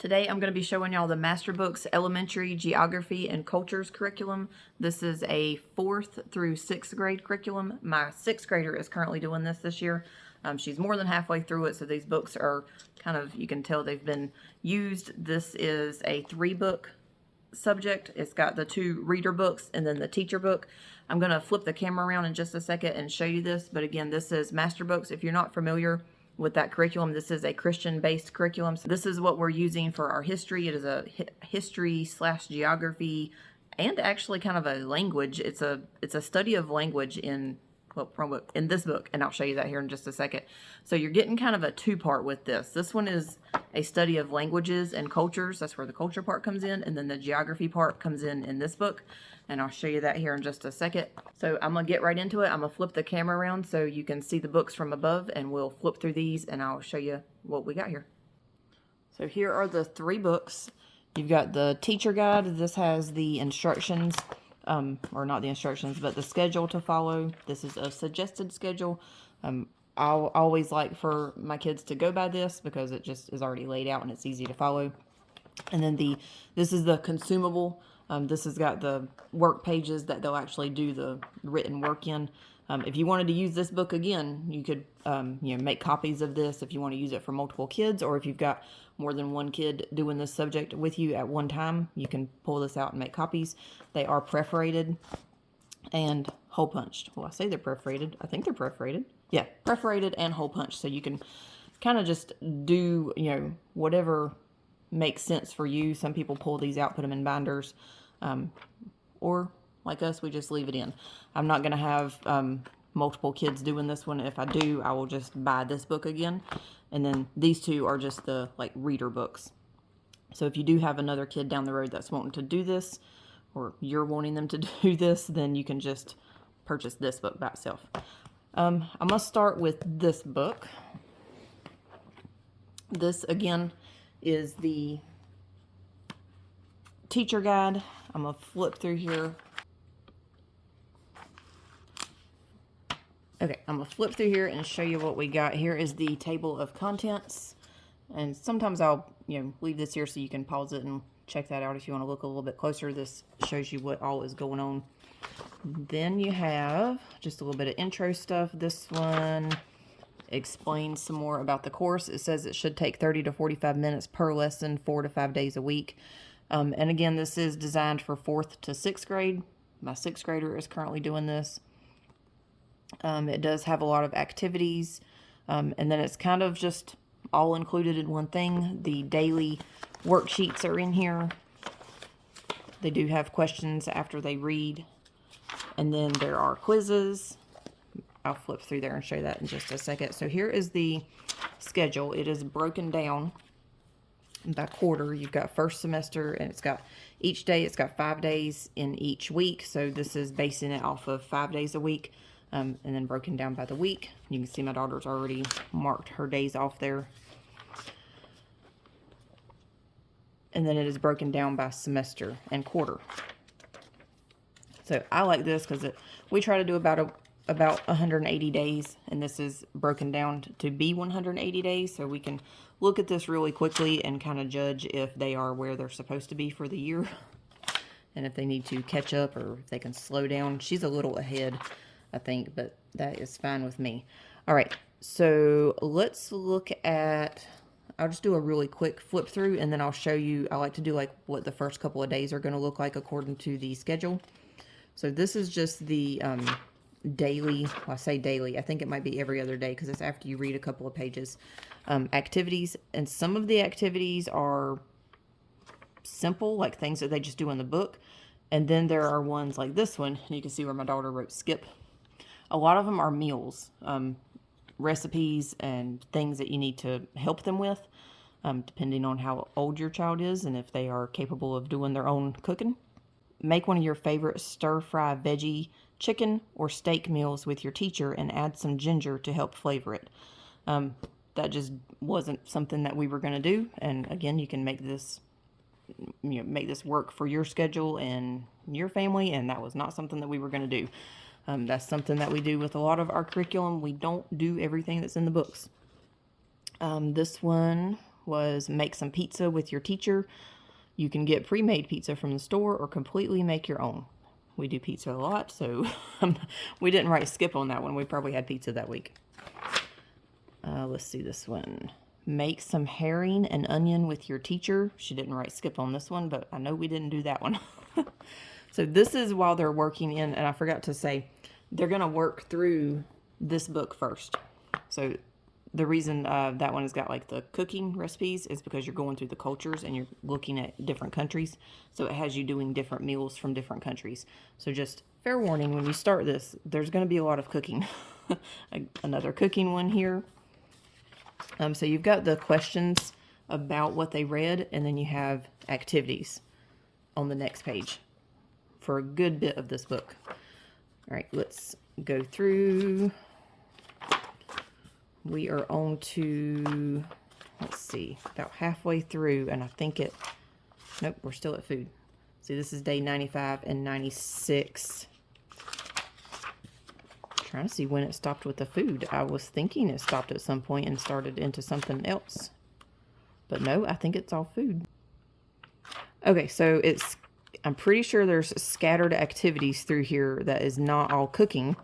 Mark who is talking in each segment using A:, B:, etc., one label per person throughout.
A: Today I'm going to be showing y'all the MasterBooks Elementary Geography and Cultures curriculum. This is a 4th through 6th grade curriculum. My 6th grader is currently doing this year. She's more than halfway through it, so these books are kind of, you can tell they've been used. This is a 3-book subject. It's got the 2 reader books and then the teacher book. I'm going to flip the camera around in just a second and show you this, but again, this is MasterBooks. If you're not familiar with that curriculum, this is a Christian-based curriculum. So this is what we're using for our history. It is a history/geography and actually kind of a language. It's a study of language in this book, and I'll show you that here in just a second. So you're getting kind of a 2-part with this. This one is a study of languages and cultures. That's where the culture part comes in, and then the geography part comes in this book, and I'll show you that here in just a second. So I'm gonna get right into it. I'm gonna flip the camera around so you can see the books from above, and we'll flip through these and I'll show you what we got here. So here are the 3 books. You've got the teacher guide. This has the instructions, or not the instructions, but the schedule to follow. This is a suggested schedule. I'll always like for my kids to go by this because it just is already laid out and it's easy to follow. And then this is the consumable. This has got the work pages that they'll actually do the written work in. If you wanted to use this book again, you could make copies of this if you want to use it for multiple kids, or if you've got more than one kid doing this subject with you at one time, you can pull this out and make copies. They are perforated and hole punched. Well, I say they're perforated. I think they're perforated. Yeah, perforated and hole punched. So you can kind of just do, whatever makes sense for you. Some people pull these out, put them in binders, or like us, we just leave it in. I'm not going to have multiple kids doing this one. If I do, I will just buy this book again. And then these 2 are just the reader books. So if you do have another kid down the road that's wanting to do this, or you're wanting them to do this, then you can just purchase this book by itself. I'm going to start with this book. This, again, is the teacher guide. I'm going to flip through here. Okay, I'm going to flip through here and show you what we got. Here is the table of contents. And sometimes I'll, leave this here so you can pause it and check that out if you want to look a little bit closer. This shows you what all is going on. Then you have just a little bit of intro stuff. This one explains some more about the course. It says it should take 30 to 45 minutes per lesson, 4 to 5 days a week. And again, this is designed for 4th to 6th grade. My 6th grader is currently doing this. It does have a lot of activities, and then it's kind of just all included in one thing. The daily worksheets are in here. They do have questions after they read, and then there are quizzes. I'll flip through there and show you that in just a second. So here is the schedule. It is broken down by quarter. You've got first semester, and it's got each day, it's got 5 days in each week. So this is basing it off of 5 days a week. And then broken down by the week. You can see my daughter's already marked her days off there. And then it is broken down by semester and quarter. So I like this because we try to do about 180 days, and this is broken down to be 180 days, so we can look at this really quickly and kind of judge if they are where they're supposed to be for the year, and if they need to catch up or if they can slow down. She's a little ahead, I think, but that is fine with me. All right, so let's look at, I'll just do a really quick flip through, and then I'll show you, I like to do what the first couple of days are going to look like according to the schedule. So this is just the daily, well, I say daily, I think it might be every other day because it's after you read a couple of pages, activities. And some of the activities are simple, like things that they just do in the book. And then there are ones like this one, and you can see where my daughter wrote skip. A lot of them are meals, recipes and things that you need to help them with, depending on how old your child is and if they are capable of doing their own cooking. Make one of your favorite stir-fry veggie, chicken, or steak meals with your teacher and add some ginger to help flavor it. That just wasn't something that we were going to do. And again, you can make this work for your schedule and your family, and that was not something that we were going to do. That's something that we do with a lot of our curriculum. We don't do everything that's in the books. This one was make some pizza with your teacher. You can get pre-made pizza from the store or completely make your own. We do pizza a lot, so we didn't write skip on that one. We probably had pizza that week. Let's see this one. Make some herring and onion with your teacher. She didn't write skip on this one, but I know we didn't do that one. So this is while they're working in, and I forgot to say, they're going to work through this book first. So the reason that one has got like the cooking recipes is because you're going through the cultures and you're looking at different countries. So it has you doing different meals from different countries. So just fair warning, when you start this, there's going to be a lot of cooking. Another cooking one here. So you've got the questions about what they read, and then you have activities on the next page for a good bit of this book. All right, let's go through. We are on to, let's see, about halfway through, and I think nope, we're still at food. See, this is day 95 and 96. Trying to see when it stopped with the food. I was thinking it stopped at some point and started into something else. But no, I think it's all food. Okay, so I'm pretty sure there's scattered activities through here that is not all cooking.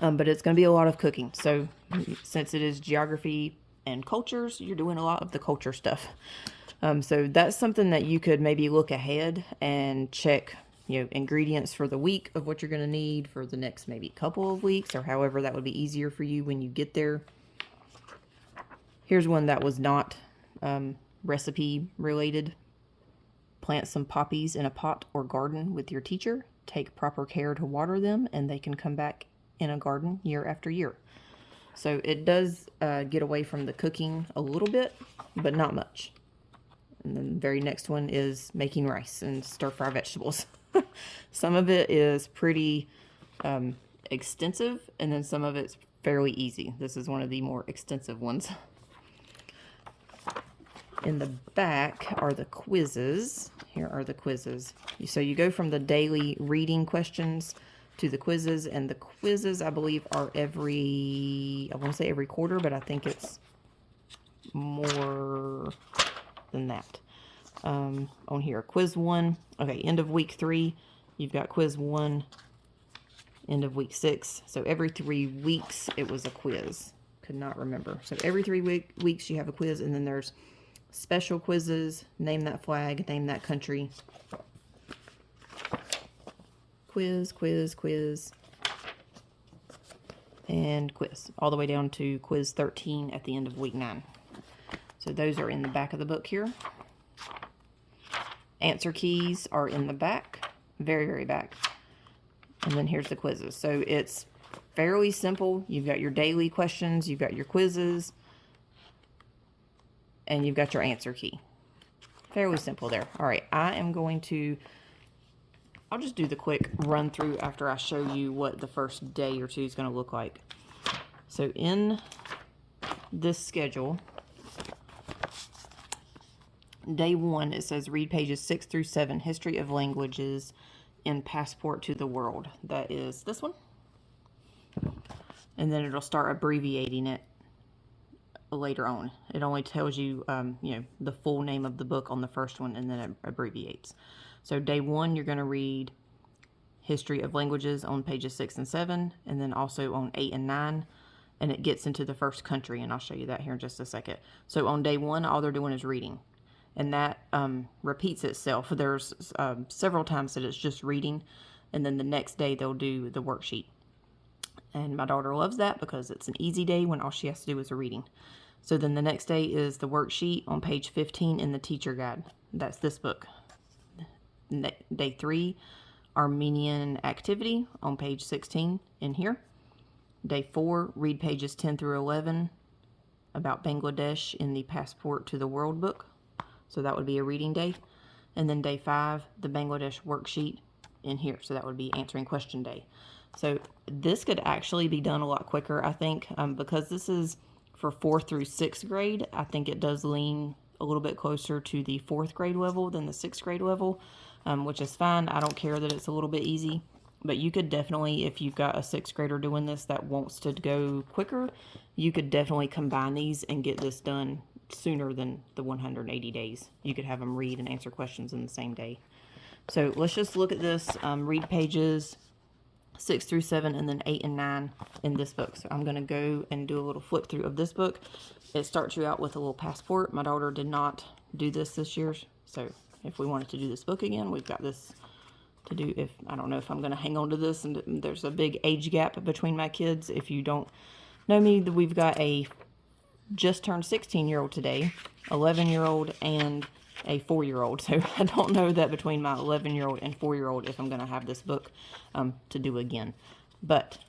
A: But it's going to be a lot of cooking. So since it is geography and cultures, you're doing a lot of the culture stuff. So that's something that you could maybe look ahead and check, ingredients for the week of what you're going to need for the next maybe couple of weeks, or however that would be easier for you when you get there. Here's one that was not recipe related. Plant some poppies in a pot or garden with your teacher. Take proper care to water them, and they can come back in a garden year after year. So it does get away from the cooking a little bit, but not much. And then the very next one is making rice and stir-fry vegetables. Some of it is pretty extensive, and then some of it's fairly easy. This is one of the more extensive ones. In the back are the quizzes. Here are the quizzes. So you go from the daily reading questions to the quizzes, and the quizzes, I believe, are I want to say every quarter, but I think it's more than that. On here, quiz 1, okay, end of week 3, you've got quiz 1, end of week 6, so every 3 weeks it was a quiz. Could not remember. So every 3 weeks you have a quiz, and then there's special quizzes, name that flag, name that country. Quiz, quiz, quiz, and quiz, all the way down to quiz 13 at the end of week 9. So those are in the back of the book here. Answer keys are in the back, very, very back. And then here's the quizzes. So it's fairly simple. You've got your daily questions, you've got your quizzes, and you've got your answer key. Fairly simple there. All right, I'll just do the quick run through after I show you what the first day or two is going to look like. So in this schedule, day 1, it says read pages 6 through 7, History of Languages in Passport to the World. That is this one. And then it'll start abbreviating it later on. It only tells you, the full name of the book on the first one, and then it abbreviates. So day 1, you're going to read History of Languages on pages 6 and 7, and then also on 8 and 9, and it gets into the first country, and I'll show you that here in just a second. So on day 1, all they're doing is reading, and that repeats itself. There's several times that it's just reading, and then the next day they'll do the worksheet. And my daughter loves that because it's an easy day when all she has to do is a reading. So then the next day is the worksheet on page 15 in the teacher guide. That's this book. Day 3, Armenian activity on page 16 in here. Day 4, read pages 10 through 11 about Bangladesh in the Passport to the World book. So that would be a reading day. And then day 5, the Bangladesh worksheet in here. So that would be answering question day. So this could actually be done a lot quicker, I think, because this is for 4th through 6th grade. I think it does lean a little bit closer to the 4th grade level than the 6th grade level, which is fine. I don't care that it's a little bit easy, but you could definitely, if you've got a 6th grader doing this that wants to go quicker, you could definitely combine these and get this done sooner than the 180 days. You could have them read and answer questions in the same day. So let's just look at this. Read pages 6 through 7 and then 8 and 9 in this book. So I'm going to go and do a little flip through of this book. It starts you out with a little passport. My daughter did not do this year. So if we wanted to do this book again, we've got this to do. If I don't know if I'm going to hang on to this, and there's a big age gap between my kids. If you don't know me, we've got a just turned 16-year-old today, 11-year-old, and a 4-year-old. So I don't know that between my 11-year-old and 4-year-old if I'm going to have this book to do again. But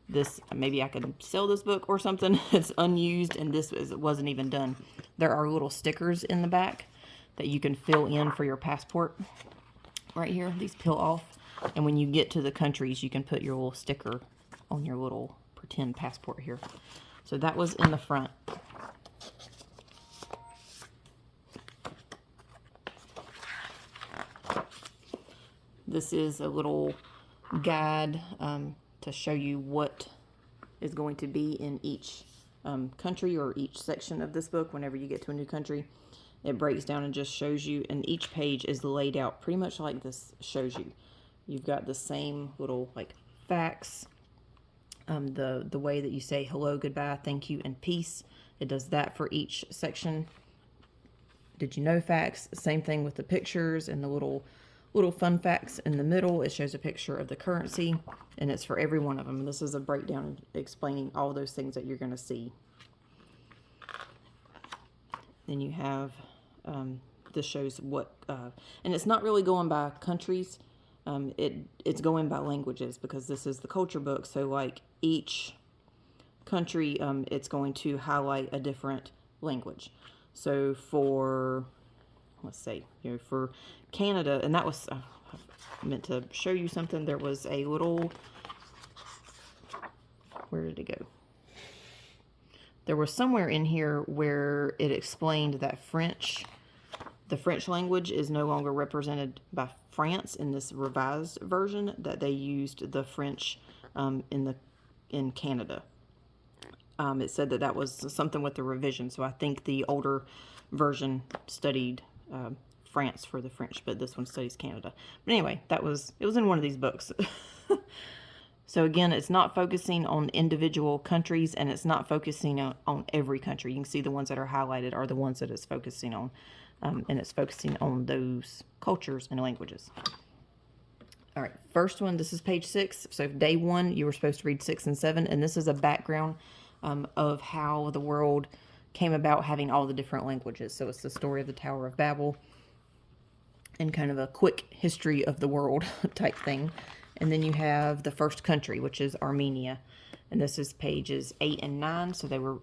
A: this, maybe I could sell this book or something. It's unused, and it wasn't even done. There are little stickers in the back that you can fill in for your passport. Right here, these peel off, and when you get to the countries, you can put your little sticker on your little pretend passport here. So that was in the front. This is a little guide to show you what is going to be in each country or each section of this book. Whenever you get to a new country, it breaks down and just shows you, and each page is laid out pretty much like this shows you. You've got the same little like facts, the way that you say hello, goodbye, thank you, and peace. It does that for each section. Did you know facts? Same thing with the pictures and the little fun facts in the middle. It shows a picture of the currency, and it's for every one of them. This is a breakdown explaining all those things that you're going to see. Then you have, this shows what, and it's not really going by countries. It's going by languages, because this is the culture book. So like each country, it's going to highlight a different language. So for, let's say, for Canada, and that was, I meant to show you something. There was a little, where did it go? There was somewhere in here where it explained that the French language is no longer represented by France in this revised version, that they used the French in Canada. It said that was something with the revision, so I think the older version studied France for the French, but this one studies Canada. But anyway, it was in one of these books. So again, it's not focusing on individual countries, and it's not focusing on every country. You can see the ones that are highlighted are the ones that it's focusing on, and it's focusing on those cultures and languages. All right, first one, this is page 6. So day 1, you were supposed to read 6 and 7, and this is a background of how the world came about having all the different languages. So it's the story of the Tower of Babel and kind of a quick history of the world type thing. And then you have the first country, which is Armenia. And this is pages 8 and 9. So they were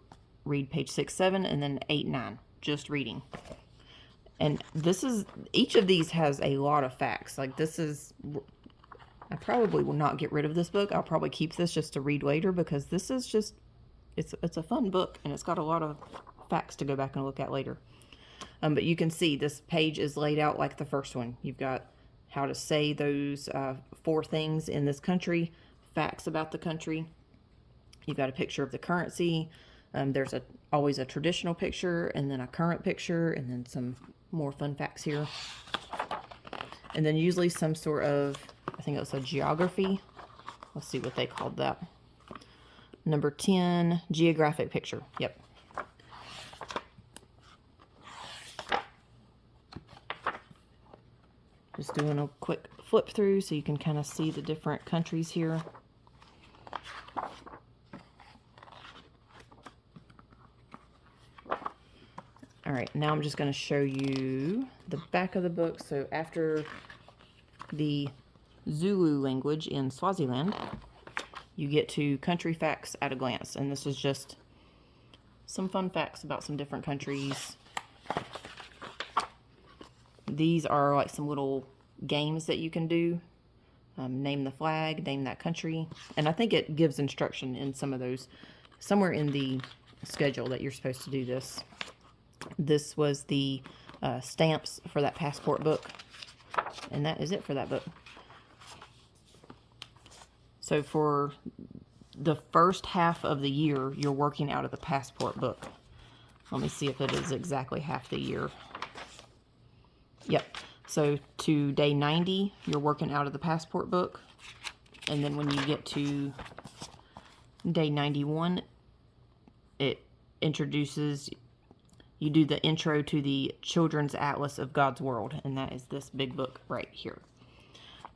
A: read page 6, 7, and then 8, 9. Just reading. And this is, each of these has a lot of facts. Like this is, I probably will not get rid of this book. I'll probably keep this just to read later, because this is just, it's a fun book, and it's got a lot of facts to go back and look at later. But you can see this page is laid out like the first one. You've got how to say those 4 things in this country, facts about the country. You've got a picture of the currency. There's always a traditional picture, and then a current picture, and then some more fun facts here. And then usually some sort of, I think it was a geography. Let's see what they called that. Number 10, geographic picture. Yep. Just doing a quick flip through so you can kind of see the different countries here. All right, now I'm just going to show you the back of the book. So after the Zulu language in Swaziland, you get to country facts at a glance. And this is just some fun facts about some different countries. These are like some little games that you can do. Name the flag, name that country. And I think it gives instruction in some of those, somewhere in the schedule that you're supposed to do this. This was the stamps for that passport book. And that is it for that book. So for the first half of the year, you're working out of the passport book. Let me see if it is exactly half the year. Yep. So to day 90, you're working out of the passport book. And then when you get to day 91, it introduces, you do the intro to the Children's Atlas of God's World. And that is this big book right here.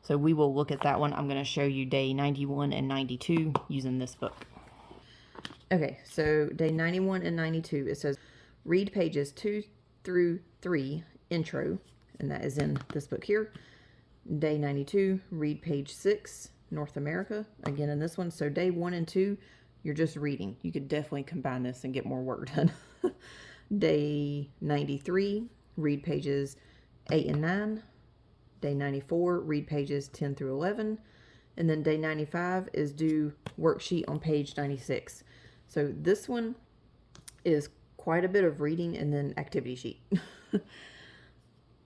A: So we will look at that one. I'm going to show you day 91 and 92 using this book. Okay, so day 91 and 92, it says, read pages 2 through 3, intro, and that is in this book here. Day 92, read page 6, North America, again in this one. So day 1 and 2, you're just reading. You could definitely combine this and get more work done. Day 93, read pages 8 and 9. Day 94, read pages 10 through 11. And then day 95 is do worksheet on page 96. So this one is quite a bit of reading and then activity sheet.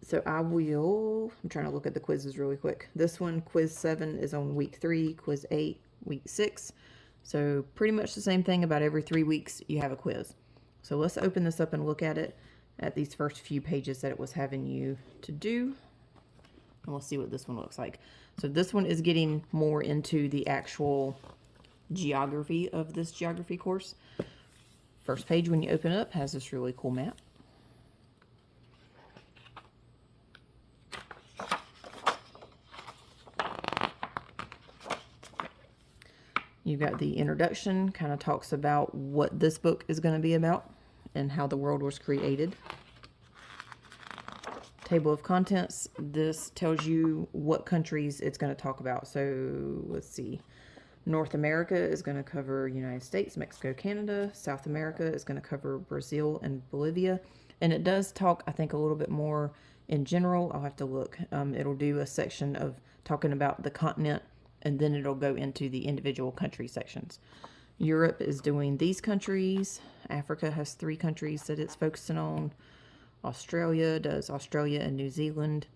A: So I'm trying to look at the quizzes really quick. This one, quiz 7, is on week 3, quiz 8, week 6. So pretty much the same thing. About every 3 weeks you have a quiz. So let's open this up and look at it, at these first few pages that it was having you to do. And we'll see what this one looks like. So this one is getting more into the actual geography of this geography course. First page when you open it up has this really cool map. You've got the introduction, kind of talks about what this book is going to be about and how the world was created. Table of contents, this tells you what countries it's going to talk about. So let's see. North America is going to cover United States, Mexico, Canada. South America is going to cover Brazil and Bolivia. And it does talk, I think, a little bit more in general. I'll have to look. It'll do a section of talking about the continent, and then it'll go into the individual country sections. Europe is doing these countries. Africa has 3 countries that it's focusing on. Australia does Australia and New Zealand.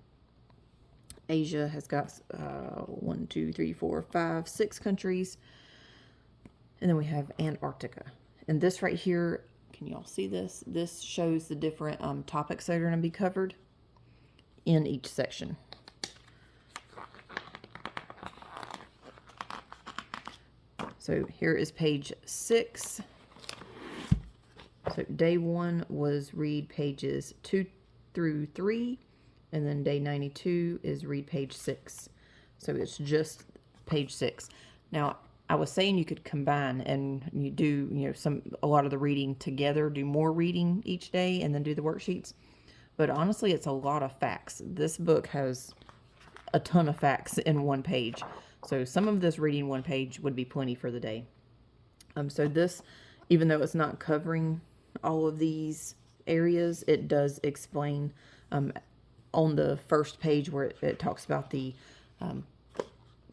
A: Asia has got 1, 2, 3, 4, 5, 6 countries. And then we have Antarctica. And this right here, can you all see this? This shows the different topics that are going to be covered in each section. So here is page 6. So day 1 was read pages 2 through 3, and then day 92 is read page 6. So it's just page 6. Now, I was saying you could combine and you do, a lot of the reading together, do more reading each day and then do the worksheets. But honestly, it's a lot of facts. This book has a ton of facts in one page. So some of this reading one page would be plenty for the day. So this, even though it's not covering all of these areas, it does explain on the first page where it talks about the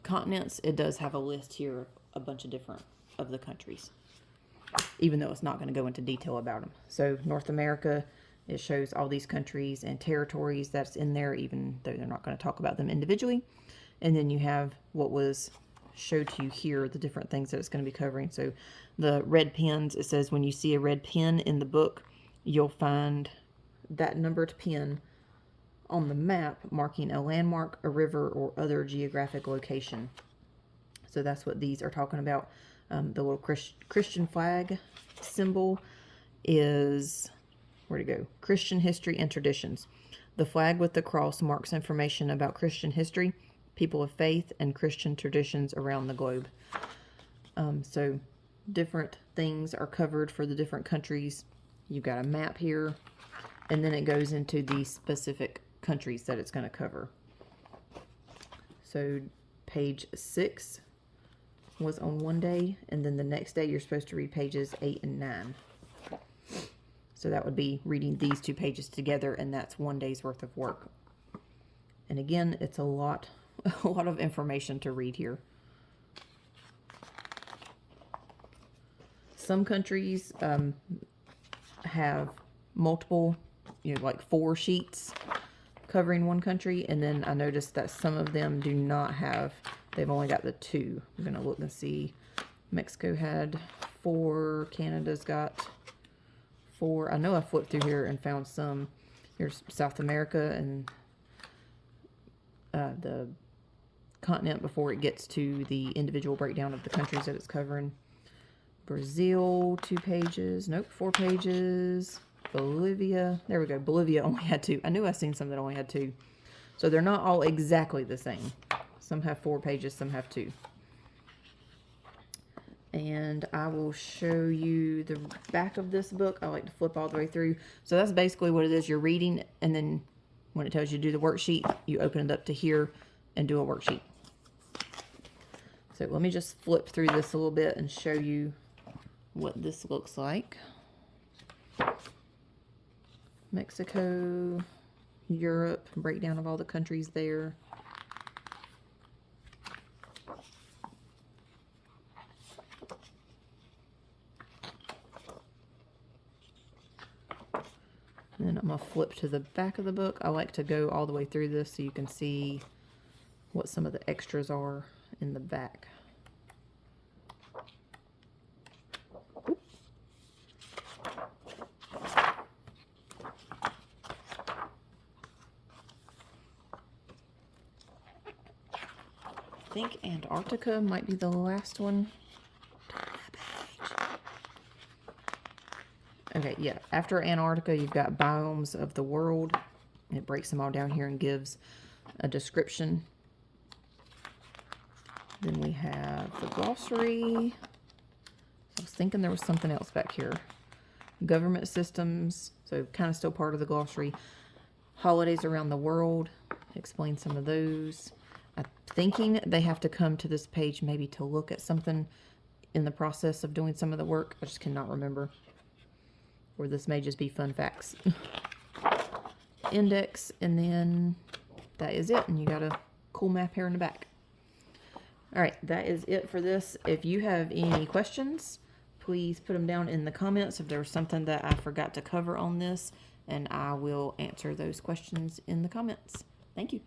A: continents. It does have a list here, a bunch of different of the countries, even though it's not going to go into detail about them. So North America, it shows all these countries and territories that's in there, even though they're not going to talk about them individually. And then you have what was showed to you here, the different things that it's going to be covering. So the red pens, it says when you see a red pen in the book, you'll find that numbered pen on the map marking a landmark, a river, or other geographic location. So that's what these are talking about. The little Christian flag symbol is, where'd it go? Christian history and traditions. The flag with the cross marks information about Christian history, people of faith, and Christian traditions around the globe. So different things are covered for the different countries. You've got a map here, and then it goes into the specific countries that it's going to cover. So page 6 was on one day, and then the next day you're supposed to read pages 8 and 9. So that would be reading these 2 pages together, and that's one day's worth of work. And again, it's a lot of information to read here. Some countries have multiple, like 4 sheets covering one country, and then I noticed that some of them do not have, they've only got the 2. I'm going to look and see. Mexico had 4, Canada's got for, I know I flipped through here and found some. Here's South America and the continent before it gets to the individual breakdown of the countries that it's covering. Brazil, 2 pages. Nope, 4 pages. Bolivia. There we go. Bolivia only had 2. I knew I seen some that only had 2. So they're not all exactly the same. Some have 4 pages, some have 2. And I will show you the back of this book. I like to flip all the way through. So that's basically what it is. You're reading, and then when it tells you to do the worksheet, you open it up to here and do a worksheet. So let me just flip through this a little bit and show you what this looks like. Mexico, Europe, breakdown of all the countries there. And then I'm going to flip to the back of the book. I like to go all the way through this so you can see what some of the extras are in the back. I think Antarctica might be the last one. Okay, yeah. After Antarctica, you've got biomes of the world. It breaks them all down here and gives a description. Then we have the glossary. I was thinking there was something else back here. Government systems, so kind of still part of the glossary. Holidays around the world. Explain some of those. I'm thinking they have to come to this page maybe to look at something in the process of doing some of the work. I just cannot remember. Or this may just be fun facts. Index, and then that is it. And you got a cool map here in the back. Alright, that is it for this. If you have any questions, please put them down in the comments if there was something that I forgot to cover on this, and I will answer those questions in the comments. Thank you.